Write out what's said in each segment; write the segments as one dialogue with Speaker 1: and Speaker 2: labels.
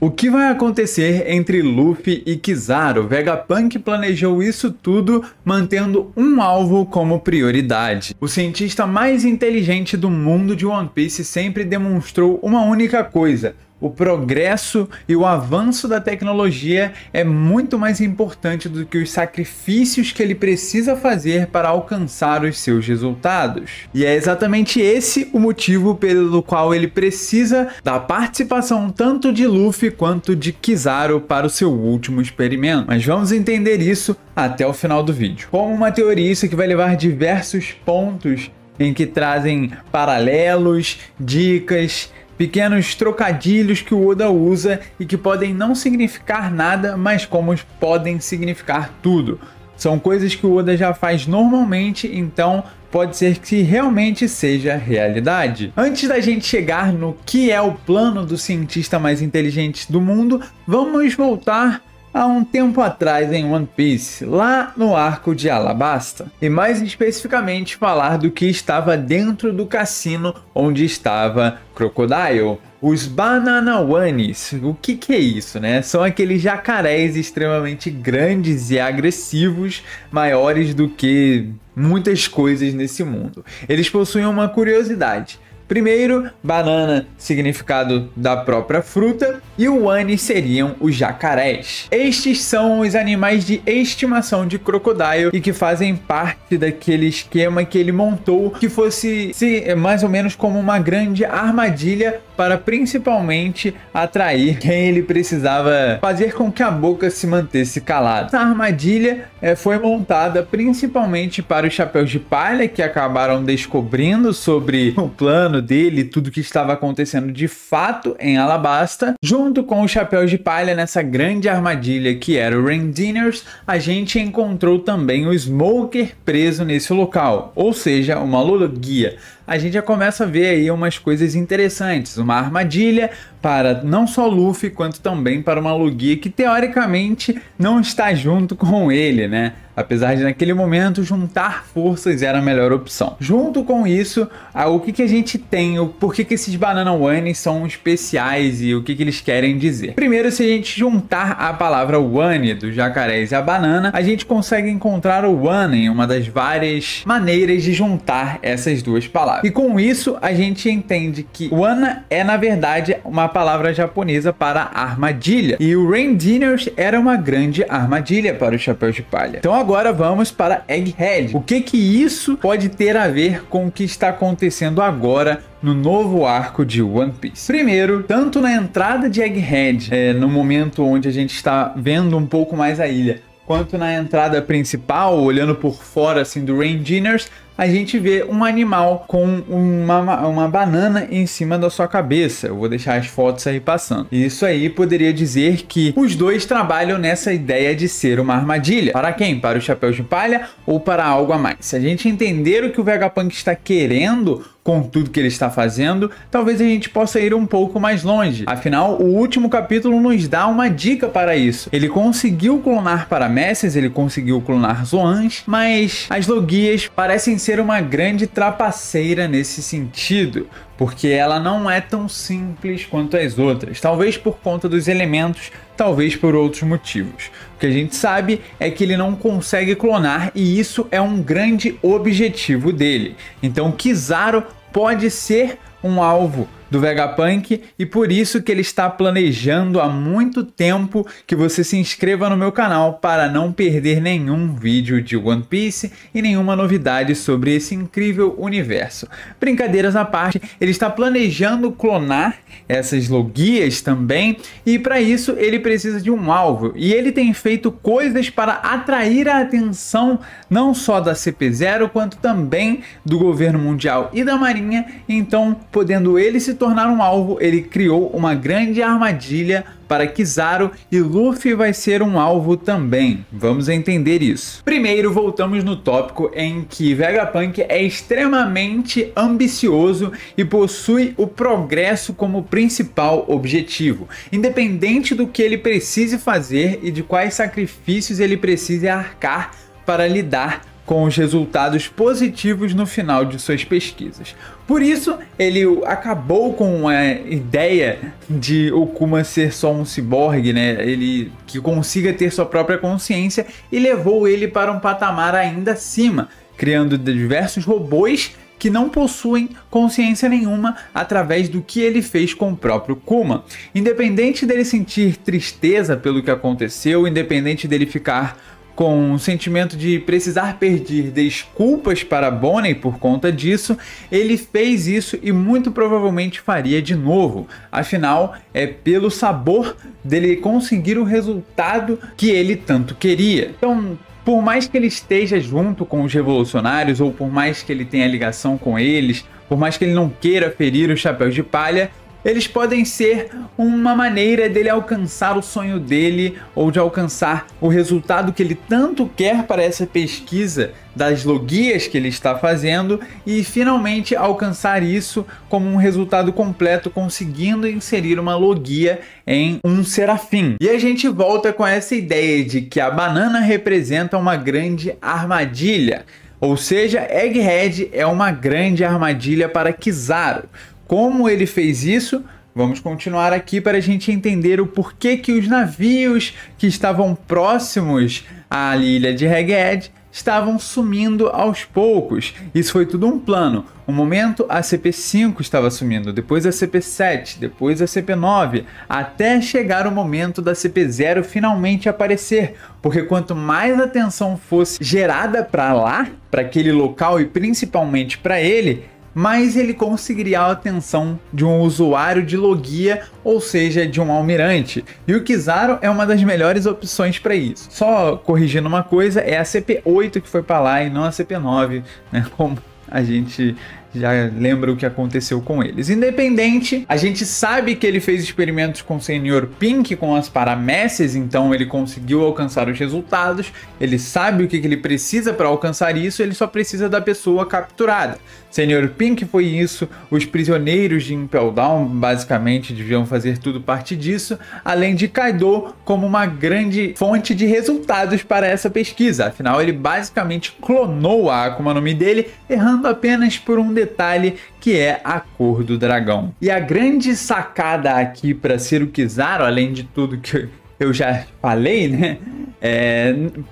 Speaker 1: O que vai acontecer entre Luffy e Kizaru? Vegapunk planejou isso tudo mantendo um alvo como prioridade. O cientista mais inteligente do mundo de One Piece sempre demonstrou uma única coisa: o progresso e o avanço da tecnologia é muito mais importante do que os sacrifícios que ele precisa fazer para alcançar os seus resultados. E é exatamente esse o motivo pelo qual ele precisa da participação tanto de Luffy quanto de Kizaru para o seu último experimento. Mas vamos entender isso até o final do vídeo. Como uma teoria, isso que vai levar diversos pontos em que trazem paralelos, dicas, pequenos trocadilhos que o Oda usa e que podem não significar nada, mas como podem significar tudo. São coisas que o Oda já faz normalmente, então pode ser que realmente seja realidade. Antes da gente chegar no que é o plano do cientista mais inteligente do mundo, vamos voltar há um tempo atrás em One Piece, lá no arco de Alabasta, e mais especificamente falar do que estava dentro do cassino onde estava Crocodile. Os Bananawanis. O que é isso, né? São aqueles jacarés extremamente grandes e agressivos, maiores do que muitas coisas nesse mundo. Eles possuem uma curiosidade. Primeiro, banana, significado da própria fruta, e o wani seriam os jacarés. Estes são os animais de estimação de Crocodile e que fazem parte daquele esquema que ele montou, que fosse mais ou menos como uma grande armadilha para principalmente atrair quem ele precisava fazer com que a boca se mantesse calada. Essa armadilha foi montada principalmente para os chapéus de palha, que acabaram descobrindo sobre o plano dele, tudo que estava acontecendo de fato em Alabasta. Junto com os chapéus de palha nessa grande armadilha que era o Randiners, a gente encontrou também o Smoker preso nesse local, ou seja, uma logia. A gente já começa a ver aí umas coisas interessantes, uma armadilha para não só Luffy, quanto também para uma logia que teoricamente não está junto com ele, né? Apesar de naquele momento juntar forças era a melhor opção. Junto com isso, o que a gente tem, por que esses Bananawanis são especiais e o que eles querem dizer. Primeiro, se a gente juntar a palavra Wani dos jacarés e a banana, a gente consegue encontrar o Wani, uma das várias maneiras de juntar essas duas palavras. E com isso, a gente entende que Wana é na verdade uma palavra japonesa para armadilha, e o Randiners era uma grande armadilha para os chapéus de palha. Então agora vamos para Egghead. O que isso pode ter a ver com o que está acontecendo agora no novo arco de One Piece? Primeiro, tanto na entrada de Egghead, no momento onde a gente está vendo um pouco mais a ilha, quanto na entrada principal, olhando por fora assim do Randiners, a gente vê um animal com uma banana em cima da sua cabeça. Eu vou deixar as fotos aí passando. Isso aí poderia dizer que os dois trabalham nessa ideia de ser uma armadilha. Para quem? Para os chapéus de palha ou para algo a mais? Se a gente entender o que o Vegapunk está querendo com tudo que ele está fazendo, talvez a gente possa ir um pouco mais longe. Afinal, o último capítulo nos dá uma dica para isso. Ele conseguiu clonar Paramécias, ele conseguiu clonar Zoans, mas as logias parecem ser uma grande trapaceira nesse sentido, porque ela não é tão simples quanto as outras, talvez por conta dos elementos, talvez por outros motivos. O que a gente sabe é que ele não consegue clonar, e isso é um grande objetivo dele. Então Kizaru pode ser um alvo do Vegapunk, e por isso que ele está planejando há muito tempo que você se inscreva no meu canal para não perder nenhum vídeo de One Piece e nenhuma novidade sobre esse incrível universo. Brincadeiras à parte, ele está planejando clonar essas logias também, e para isso ele precisa de um alvo, e ele tem feito coisas para atrair a atenção não só da CP0 quanto também do governo mundial e da marinha. Então, podendo ele se tornar um alvo, ele criou uma grande armadilha para Kizaru, e Luffy vai ser um alvo também. Vamos entender isso. Primeiro, voltamos no tópico em que Vegapunk é extremamente ambicioso e possui o progresso como principal objetivo, independente do que ele precise fazer e de quais sacrifícios ele precise arcar para lidar com os resultados positivos no final de suas pesquisas. Por isso, ele acabou com a ideia de Okuma ser só um ciborgue, né? Ele que consiga ter sua própria consciência, e levou ele para um patamar ainda acima, criando diversos robôs que não possuem consciência nenhuma através do que ele fez com o próprio Kuma. Independente dele sentir tristeza pelo que aconteceu, independente dele ficar com um sentimento de precisar pedir desculpas para Bonnie por conta disso, ele fez isso e muito provavelmente faria de novo. Afinal, é pelo sabor dele conseguir o resultado que ele tanto queria. Então, por mais que ele esteja junto com os revolucionários, ou por mais que ele tenha ligação com eles, por mais que ele não queira ferir os chapéus de palha, eles podem ser uma maneira dele alcançar o sonho dele, ou de alcançar o resultado que ele tanto quer para essa pesquisa das logias que ele está fazendo, e finalmente alcançar isso como um resultado completo, conseguindo inserir uma logia em um serafim. E a gente volta com essa ideia de que a banana representa uma grande armadilha, ou seja, Egghead é uma grande armadilha para Kizaru. Como ele fez isso? Vamos continuar aqui para a gente entender o porquê que os navios que estavam próximos à ilha de Egghead estavam sumindo aos poucos. Isso foi tudo um plano. Um momento a CP5 estava sumindo, depois a CP7, depois a CP9, até chegar o momento da CP0 finalmente aparecer. Porque quanto mais atenção fosse gerada para lá, para aquele local e principalmente para ele, mas ele conseguiria a atenção de um usuário de logia, ou seja, de um almirante. E o Kizaru é uma das melhores opções para isso. Só corrigindo uma coisa, é a CP8 que foi para lá e não a CP9, né? Como a gente já lembra o que aconteceu com eles. Independente, a gente sabe que ele fez experimentos com o Sr. Pink, com as paramécias, então ele conseguiu alcançar os resultados, ele sabe o que ele precisa para alcançar isso, ele só precisa da pessoa capturada. Sr. Pink foi isso, os prisioneiros de Impel Down basicamente deviam fazer tudo parte disso, além de Kaido como uma grande fonte de resultados para essa pesquisa. Afinal, ele basicamente clonou a Akuma no Mi dele, errando apenas por um detalhe, que é a cor do dragão. E a grande sacada aqui para ser o Kizaru, além de tudo que eu já falei, né?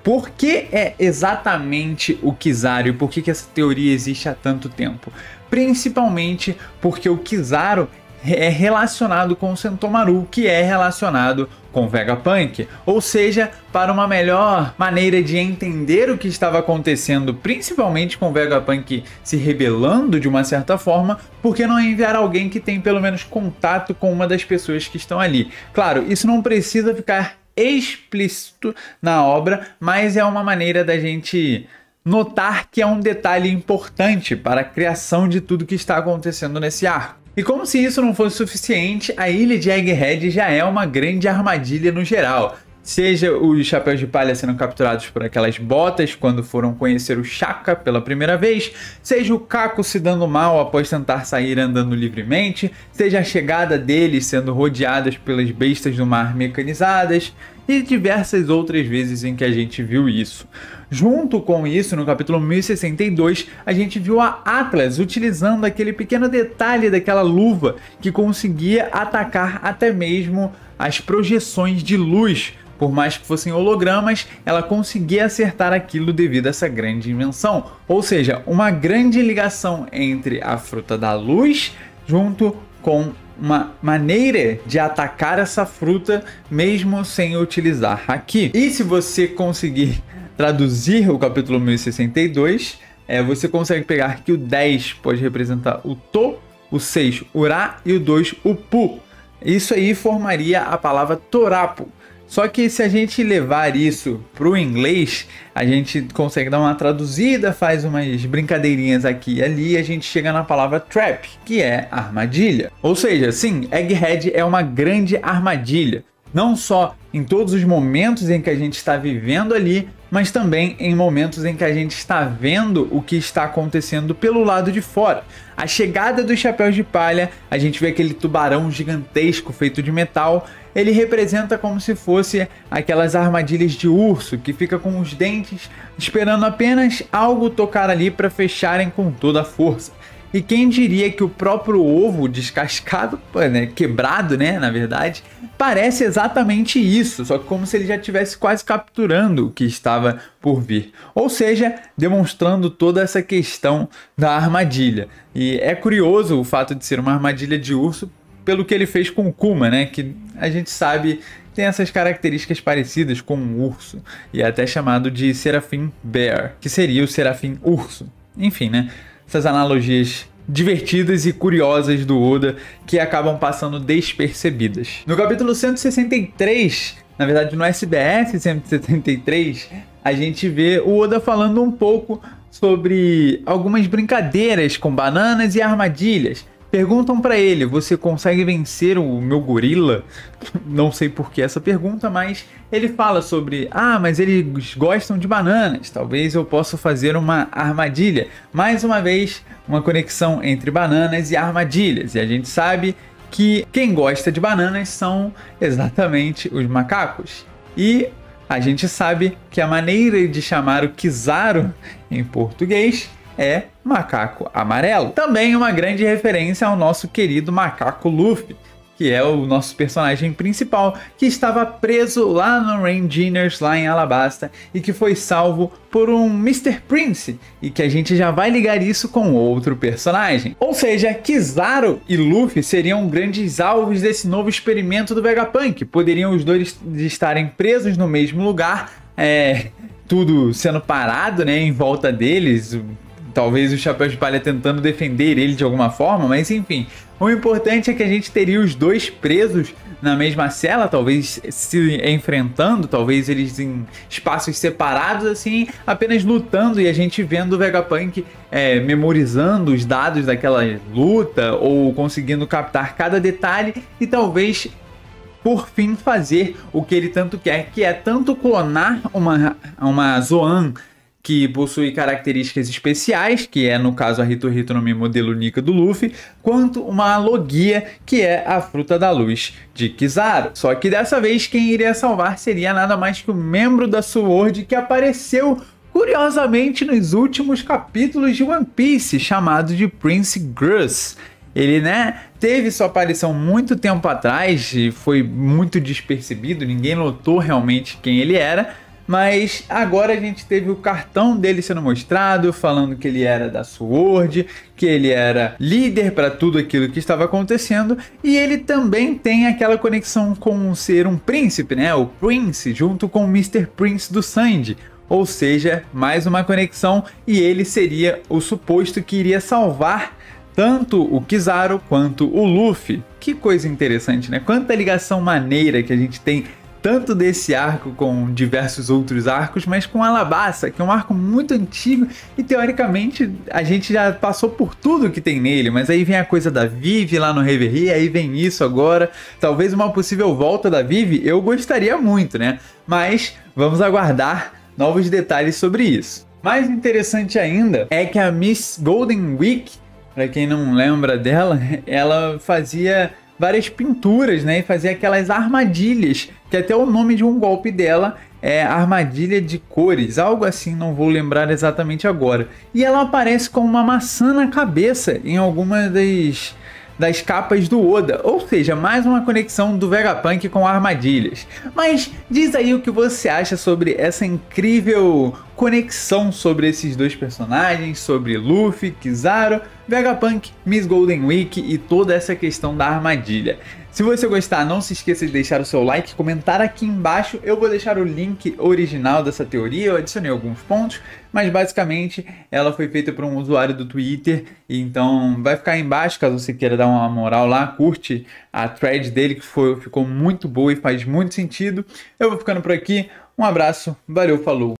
Speaker 1: Por que é exatamente o Kizaru e por que essa teoria existe há tanto tempo? Principalmente porque o Kizaru é relacionado com o Sentomaru, que é relacionado com Vegapunk, ou seja, para uma melhor maneira de entender o que estava acontecendo, principalmente com Vegapunk se rebelando de uma certa forma, por que não enviar alguém que tem pelo menos contato com uma das pessoas que estão ali? Claro, isso não precisa ficar explícito na obra, mas é uma maneira da gente notar que é um detalhe importante para a criação de tudo que está acontecendo nesse arco. E como se isso não fosse suficiente, a ilha de Egghead já é uma grande armadilha no geral. Seja os chapéus de palha sendo capturados por aquelas botas quando foram conhecer o Shaka pela primeira vez, seja o Kako se dando mal após tentar sair andando livremente, seja a chegada deles sendo rodeadas pelas bestas do mar mecanizadas, e diversas outras vezes em que a gente viu isso. Junto com isso, no capítulo 1062, a gente viu a Atlas utilizando aquele pequeno detalhe daquela luva que conseguia atacar até mesmo as projeções de luz. Por mais que fossem hologramas, ela conseguia acertar aquilo devido a essa grande invenção. Ou seja, uma grande ligação entre a fruta da luz junto com uma maneira de atacar essa fruta mesmo sem utilizar aqui. E se você conseguir traduzir o capítulo 1062, você consegue pegar que o 10 pode representar o To, o 6 o Ra e o 2 o Pu. Isso aí formaria a palavra Torapo. Só que se a gente levar isso para o inglês, a gente consegue dar uma traduzida, faz umas brincadeirinhas aqui e ali e a gente chega na palavra trap, que é armadilha. Ou seja, sim, Egghead é uma grande armadilha. Não só em todos os momentos em que a gente está vivendo ali, mas também em momentos em que a gente está vendo o que está acontecendo pelo lado de fora. A chegada dos chapéus de palha, a gente vê aquele tubarão gigantesco feito de metal, ele representa como se fosse aquelas armadilhas de urso que fica com os dentes esperando apenas algo tocar ali para fecharem com toda a força. E quem diria que o próprio ovo descascado, né, quebrado, né, na verdade, parece exatamente isso, só que como se ele já estivesse quase capturando o que estava por vir. Ou seja, demonstrando toda essa questão da armadilha. E é curioso o fato de ser uma armadilha de urso pelo que ele fez com o Kuma, né, que a gente sabe tem essas características parecidas com um urso, e é até chamado de Seraphim Bear, que seria o Seraphim Urso. Enfim, né? Essas analogias divertidas e curiosas do Oda que acabam passando despercebidas. No capítulo 163, na verdade no SBS 173, a gente vê o Oda falando um pouco sobre algumas brincadeiras com bananas e armadilhas. Perguntam para ele, você consegue vencer o meu gorila? Não sei por que essa pergunta, mas ele fala sobre, mas eles gostam de bananas, talvez eu possa fazer uma armadilha. Mais uma vez, uma conexão entre bananas e armadilhas. E a gente sabe que quem gosta de bananas são exatamente os macacos. E a gente sabe que a maneira de chamar o Kizaru em português é macaco amarelo. Também uma grande referência ao nosso querido macaco Luffy, que é o nosso personagem principal, que estava preso lá no Ranginers, lá em Alabasta, e que foi salvo por um Mr. Prince, e que a gente já vai ligar isso com outro personagem. Ou seja, Kizaru e Luffy seriam grandes alvos desse novo experimento do Vegapunk. Poderiam os dois estarem presos no mesmo lugar, tudo sendo parado, né, em volta deles, talvez o Chapéu de Palha tentando defender ele de alguma forma, mas enfim. O importante é que a gente teria os dois presos na mesma cela, talvez se enfrentando, talvez eles em espaços separados, assim, apenas lutando e a gente vendo o Vegapunk memorizando os dados daquela luta ou conseguindo captar cada detalhe e talvez por fim fazer o que ele tanto quer, que é tanto clonar uma Zoan que possui características especiais, que é no caso a Hito Hito no Mi modelo Nika do Luffy, quanto uma Logia, que é a Fruta da Luz de Kizaru. Só que dessa vez quem iria salvar seria nada mais que o membro da SWORD que apareceu curiosamente nos últimos capítulos de One Piece, chamado de Prince Gruss. Ele, né, teve sua aparição muito tempo atrás e foi muito despercebido, ninguém notou realmente quem ele era, mas agora a gente teve o cartão dele sendo mostrado, falando que ele era da SWORD, que ele era líder para tudo aquilo que estava acontecendo, e ele também tem aquela conexão com ser um príncipe, né, o Prince, junto com o Mr. Prince do Sandy. Ou seja, mais uma conexão, e ele seria o suposto que iria salvar tanto o Kizaru quanto o Luffy. Que coisa interessante, né? Quanta ligação maneira que a gente tem, tanto desse arco com diversos outros arcos, mas com Alabasta, que é um arco muito antigo e teoricamente a gente já passou por tudo que tem nele, mas aí vem a coisa da Vivi lá no Reverie, aí vem isso agora, talvez uma possível volta da Vivi, eu gostaria muito, né? Mas vamos aguardar novos detalhes sobre isso. Mais interessante ainda é que a Miss Golden Week, para quem não lembra dela, ela fazia várias pinturas, né, e fazia aquelas armadilhas, que até o nome de um golpe dela é armadilha de cores, algo assim, não vou lembrar exatamente agora. E ela aparece com uma maçã na cabeça em algumas das capas do Oda, ou seja, mais uma conexão do Vegapunk com armadilhas. Mas diz aí o que você acha sobre essa incrível conexão sobre esses dois personagens, sobre Luffy, Kizaru, Vegapunk, Miss Golden Week e toda essa questão da armadilha. Se você gostar, não se esqueça de deixar o seu like, comentar aqui embaixo, eu vou deixar o link original dessa teoria, eu adicionei alguns pontos, mas basicamente ela foi feita por um usuário do Twitter, então vai ficar aí embaixo caso você queira dar uma moral lá, curte a thread dele que ficou muito boa e faz muito sentido. Eu vou ficando por aqui, um abraço, valeu, falou!